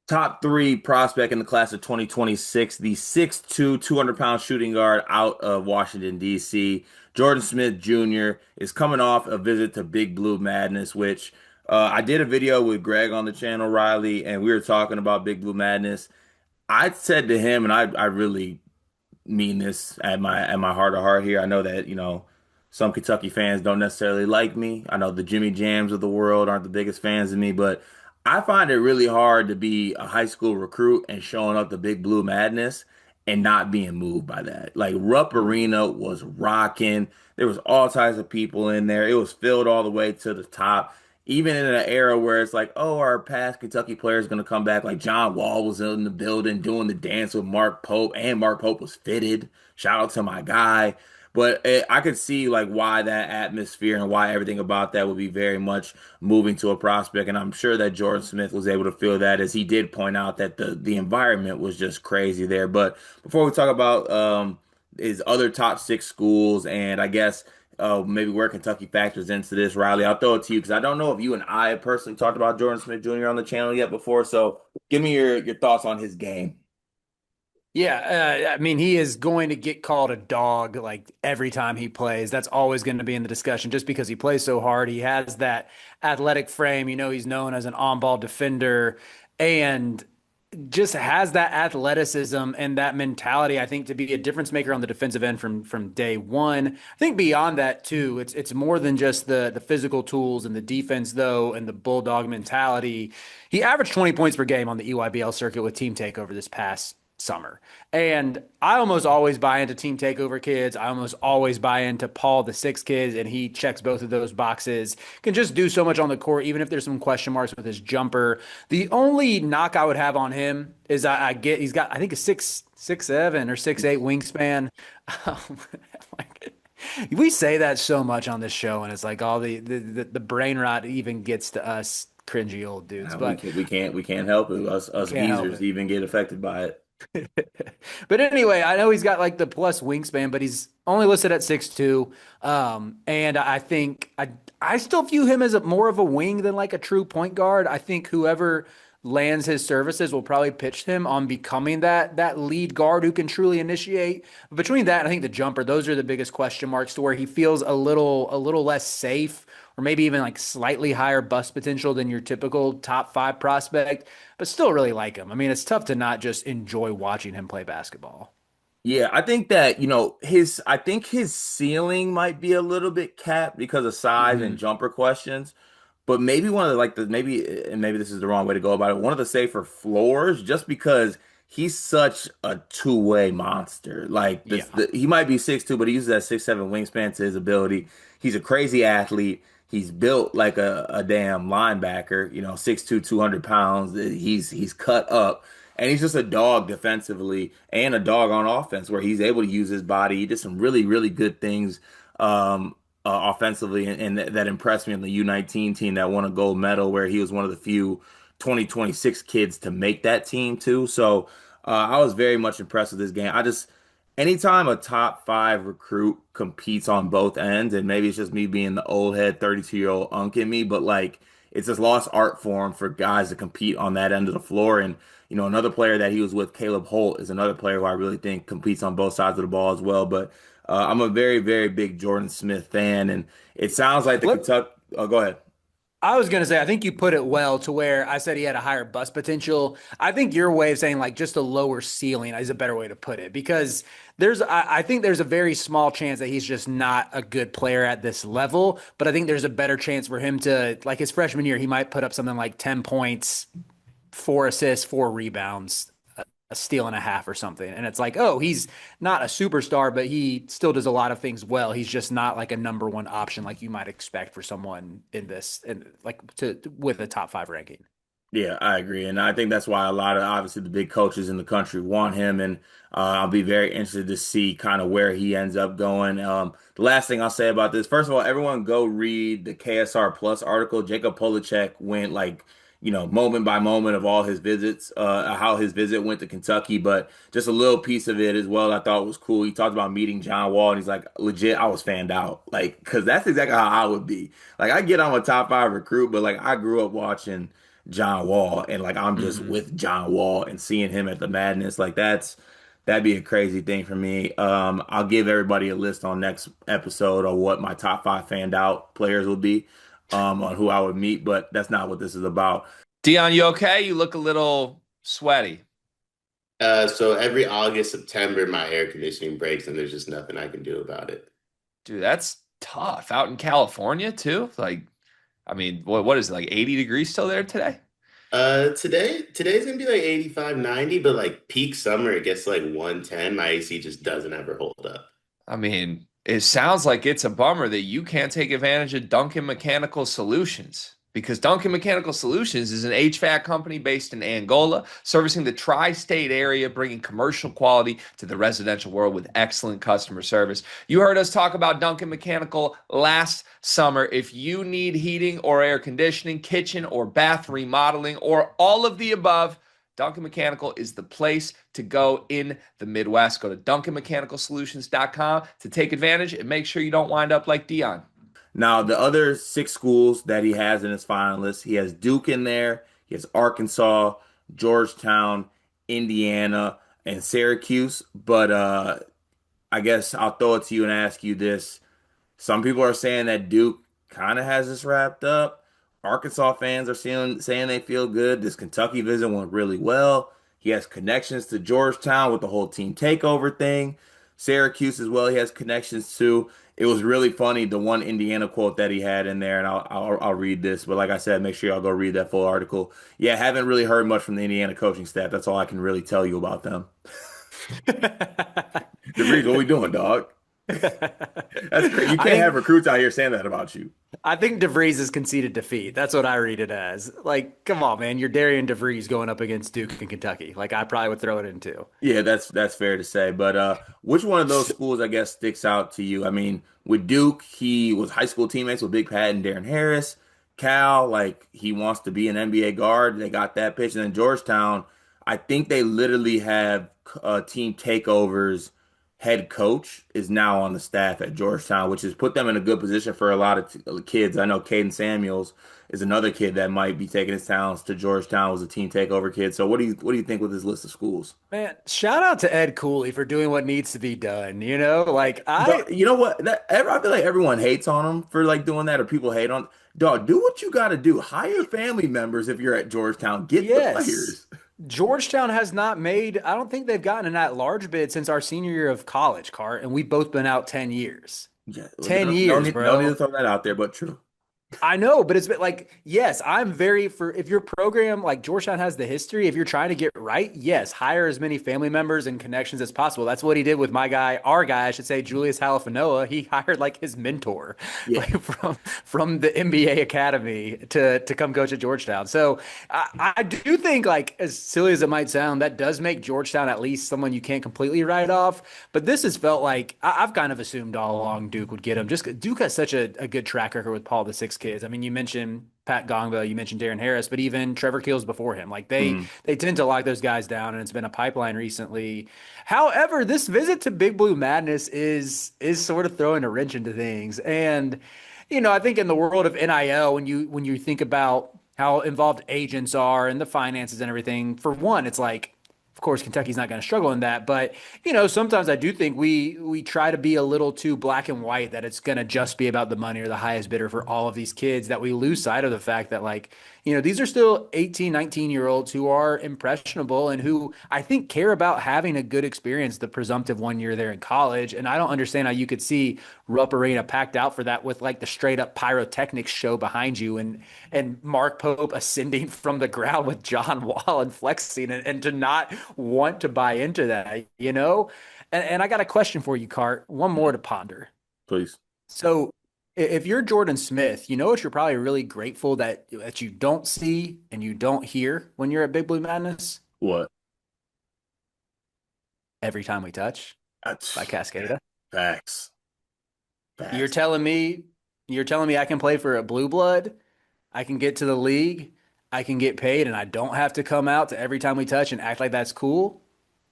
Top three prospect in the class of 2026, the 6'2", 200-pound shooting guard out of Washington, D.C. Jordan Smith Jr. is coming off a visit to Big Blue Madness, which I did a video with Greg on the channel, Riley, and we were talking about Big Blue Madness. I said to him, and I really mean this at my heart of heart here. I know that, some Kentucky fans don't necessarily like me. I know the Jimmy Jams of the world aren't the biggest fans of me, but I find it really hard to be a high school recruit and showing up to Big Blue Madness and not being moved by that. Like Rupp Arena was rocking. There was all types of people in there. It was filled all the way to the top. Even in an era where it's like, oh, our past Kentucky player is going to come back. Like John Wall was in the building doing the dance with Mark Pope, and Mark Pope was fitted. Shout out to my guy. But I could see like why that atmosphere and why everything about that would be very much moving to a prospect. And I'm sure that Jordan Smith was able to feel that, as he did point out that the environment was just crazy there. But before we talk about his other top six schools, and I guess maybe where Kentucky factors into this, Riley, I'll throw it to you because I don't know if you and I have personally talked about Jordan Smith Jr. on the channel yet before. So give me your thoughts on his game. Yeah, I mean, he is going to get called a dog like every time he plays. That's always going to be in the discussion just because he plays so hard. He has that athletic frame. He's known as an on-ball defender and just has that athleticism and that mentality, I think, to be a difference maker on the defensive end from day one. I think beyond that too, it's more than just the physical tools and the defense though, and the bulldog mentality. He averaged 20 points per game on the EYBL circuit with Team Takeover this past summer. And I almost always buy into Team Takeover kids. I almost always buy into Paul the Six kids, and he checks both of those boxes. Can just do so much on the court, even if there's some question marks with his jumper. The only knock I would have on him is I get he's got I think a 6'7" or 6'8" wingspan. Like, we say that so much on this show, and it's like all the brain rot even gets to us cringy old dudes, We but can't help it. Us can't help geezers it. even get affected by it. But anyway, I know he's got like the plus wingspan, but he's only listed at 6'2". And I think I still view him as more of a wing than like a true point guard. I think whoever lands his services will probably pitch him on becoming that lead guard who can truly initiate. But between that and I think the jumper, those are the biggest question marks to where he feels a little less safe or maybe even like slightly higher bust potential than your typical top five prospect, but still really like him. I mean, it's tough to not just enjoy watching him play basketball. Yeah, I think that, his ceiling might be a little bit capped because of size and Hmm. jumper questions. But maybe one of the like the maybe and maybe this is the wrong way to go about it. One of the safer floors, just because he's such a two-way monster. Like Yeah. he might be 6'2", but he uses that 6'7" wingspan to his ability. He's a crazy athlete. He's built like a damn linebacker, 6'2", 200 pounds. He's cut up. And he's just a dog defensively and a dog on offense where he's able to use his body. He did some really, really good things. Offensively, and that impressed me on the U19 team that won a gold medal, where he was one of the few 2026 kids to make that team too. So I was very much impressed with this game. Anytime a top five recruit competes on both ends, and maybe it's just me being the old head 32-year-old unk in me, but like it's this lost art form for guys to compete on that end of the floor. And another player that he was with, Caleb Holt, is another player who I really think competes on both sides of the ball as well. But I'm a very, very big Jordan Smith fan, and it sounds like the Let, Kentucky. Oh, go ahead. I was going to say, I think you put it well to where I said he had a higher bust potential. I think your way of saying like just a lower ceiling is a better way to put it because I think there's a very small chance that he's just not a good player at this level. But I think there's a better chance for him to, like his freshman year, he might put up something like 10 points, 4 assists, 4 rebounds, a steal and a half or something. And it's like, oh, he's not a superstar, but he still does a lot of things well. He's just not like a number one option like you might expect for someone in this and like to with a top five ranking. Yeah, I agree, and I think that's why a lot of obviously the big coaches in the country want him, and I'll be very interested to see kind of where he ends up going. The last thing I'll say about this, first of all, everyone go read the KSR Plus article. Jacob Polacek went like, moment by moment of all his visits, how his visit went to Kentucky, but just a little piece of it as well I thought was cool. He talked about meeting John Wall, and he's like, legit, I was fanned out, like, because that's exactly how I would be. Like, I get I'm a top five recruit, but like I grew up watching. John Wall, and like I'm just Hmm. with John Wall and seeing him at the Madness, like that'd be a crazy thing for me. I'll give everybody a list on next episode of what my top five fanned out players would be, on who I would meet, but that's not what this is about. Dion, you okay? You look a little sweaty. So every August, September, my air conditioning breaks, and there's just nothing I can do about it. Dude, that's tough. Out in California too? Like, I mean, what is it, like 80 degrees still there today? Today's gonna be like 85, 90, but like peak summer, it gets like 110. My AC just doesn't ever hold up. I mean, it sounds like it's a bummer that you can't take advantage of Duncan Mechanical Solutions because Duncan Mechanical Solutions is an HVAC company based in Angola, servicing the tri-state area, bringing commercial quality to the residential world with excellent customer service. You heard us talk about Duncan Mechanical last summer. If you need heating or air conditioning, kitchen or bath remodeling, or all of the above, Duncan Mechanical is the place to go in the Midwest. Go to DuncanMechanicalSolutions.com to take advantage and make sure you don't wind up like Dion. Now, the other six schools that he has in his finalists, he has Duke in there, he has Arkansas, Georgetown, Indiana, and Syracuse. But I guess I'll throw it to you and ask you this. Some people are saying that Duke kind of has this wrapped up. Arkansas fans are saying they feel good. This Kentucky visit went really well. He has connections to Georgetown with the whole team takeover thing. Syracuse as well, he has connections to. It was really funny, the one Indiana quote that he had in there, and I'll read this. But like I said, make sure y'all go read that full article. Yeah, haven't really heard much from the Indiana coaching staff. That's all I can really tell you about them. DeVries, what we doing, dog? That's great. You I can't have think recruits out here saying that about you. I think DeVries has conceded defeat. That's what I read it as. Like, come on, man. You're Darian DeVries going up against Duke and Kentucky. Like, I probably would throw it in too. Yeah, that's fair to say. But which one of those schools, I guess, sticks out to you? I mean, with Duke, he was high school teammates with Big Pat and Darren Harris. Cal, like he wants to be an NBA guard. They got that pitch. And then Georgetown, I think they literally have team takeovers. Head coach is now on the staff at Georgetown, which has put them in a good position for a lot of kids. I know Caden Samuels is another kid that might be taking his talents to Georgetown, was a team takeover kid. So what do you think with this list of schools? Man, shout out to Ed Cooley for doing what needs to be done. Like You know what? I feel like everyone hates on him for like doing that, or people hate on. Dog, do what you got to do. Hire family members if you're at Georgetown. Get the yes. players. Georgetown has not made, I don't think they've gotten an at-large bid since our senior year of college, Cart, and we've both been out 10 years. Yeah, 10 no years, need, no need to bro. throw that out there, but true. I know, but it's been like, yes, I'm very for if your program like Georgetown has the history, if you're trying to get right, yes, hire as many family members and connections as possible. That's what he did with my guy, our guy, I should say, Julius Halifanoa. He hired like his mentor, Yeah. like from the NBA academy to come coach at Georgetown. So I do think, like, as silly as it might sound, that does make Georgetown at least someone you can't completely write off. But this has felt like I've kind of assumed all along Duke would get him. Just Duke has such a good track record with Paul the Six kids. I mean, you mentioned Pat Gongba, you mentioned Darren Harris, but even Trevor Keels before him. Like Mhm. they tend to lock those guys down, and it's been a pipeline recently. However, this visit to Big Blue Madness is sort of throwing a wrench into things. And I think in the world of NIL, when you think about how involved agents are and the finances and everything, for one, it's like of course, Kentucky's not going to struggle in that, but sometimes I do think we try to be a little too black and white that it's going to just be about the money or the highest bidder for all of these kids that we lose sight of the fact that like these are still 18, 19-year-olds who are impressionable and who I think care about having a good experience the presumptive 1 year there in college. And I don't understand how you could see Rupp Arena packed out for that with like the straight up pyrotechnics show behind you and Mark Pope ascending from the ground with John Wall and flexing and to not want to buy into that. And I got a question for you, Cart. One more to ponder. Please. So if you're Jordan Smith, you know what you're probably really grateful that you don't see and you don't hear when you're at Big Blue Madness? What? Every Time We Touch by That's Cascada. facts. You're Facts. telling me you're telling me I can play for a blue blood, I can get to the league, I can get paid, and I don't have to come out to Every Time We Touch and act like that's cool?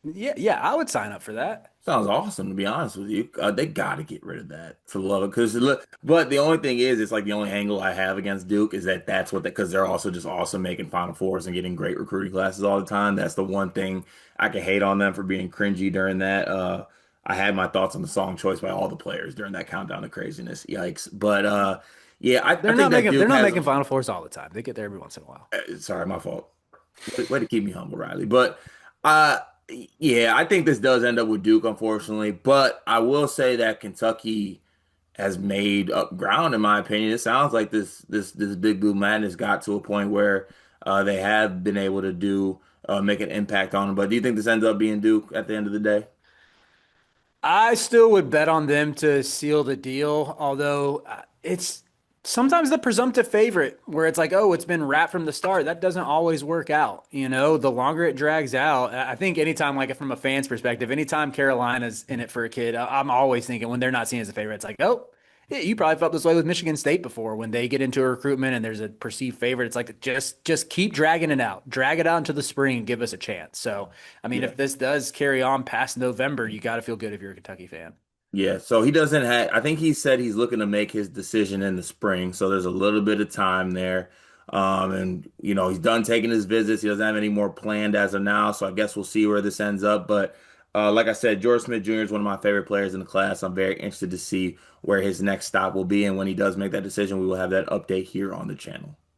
Yeah, yeah, I would sign up for that. Sounds awesome, to be honest with you. They got to get rid of that for the love of because look. But the only thing is, it's like the only angle I have against Duke is that that's what because they're also just awesome making Final Fours and getting great recruiting classes all the time. That's the one thing I can hate on them for being cringy during that. I had my thoughts on the song choice by all the players during that countdown to craziness. Yikes! But yeah, I think that They're Duke not has. making Final Fours all the time. They get there every once in a while. Sorry, my fault. Way to keep me humble, Riley. But uh yeah, I think this does end up with Duke, unfortunately. But I will say that Kentucky has made up ground, in my opinion. It sounds like this Big Blue Madness got to a point where they have been able to do make an impact on them. But do you think this ends up being Duke at the end of the day? I still would bet on them to seal the deal, although it's sometimes the presumptive favorite where it's like, oh, it's been wrapped from the start. That doesn't always work out. The longer it drags out, I think anytime, like from a fan's perspective, anytime Carolina's in it for a kid, I'm always thinking when they're not seen as a favorite, it's like, oh, yeah, you probably felt this way with Michigan State before when they get into a recruitment and there's a perceived favorite. It's like just keep dragging it out, drag it out into the spring and give us a chance. So I mean, Yeah. if this does carry on past November, you got to feel good if you're a Kentucky fan. Yeah, so he doesn't have, I think he said he's looking to make his decision in the spring. So there's a little bit of time there. And he's done taking his visits. He doesn't have any more planned as of now. So I guess we'll see where this ends up. But like I said, George Smith Jr. is one of my favorite players in the class. I'm very interested to see where his next stop will be. And when he does make that decision, we will have that update here on the channel.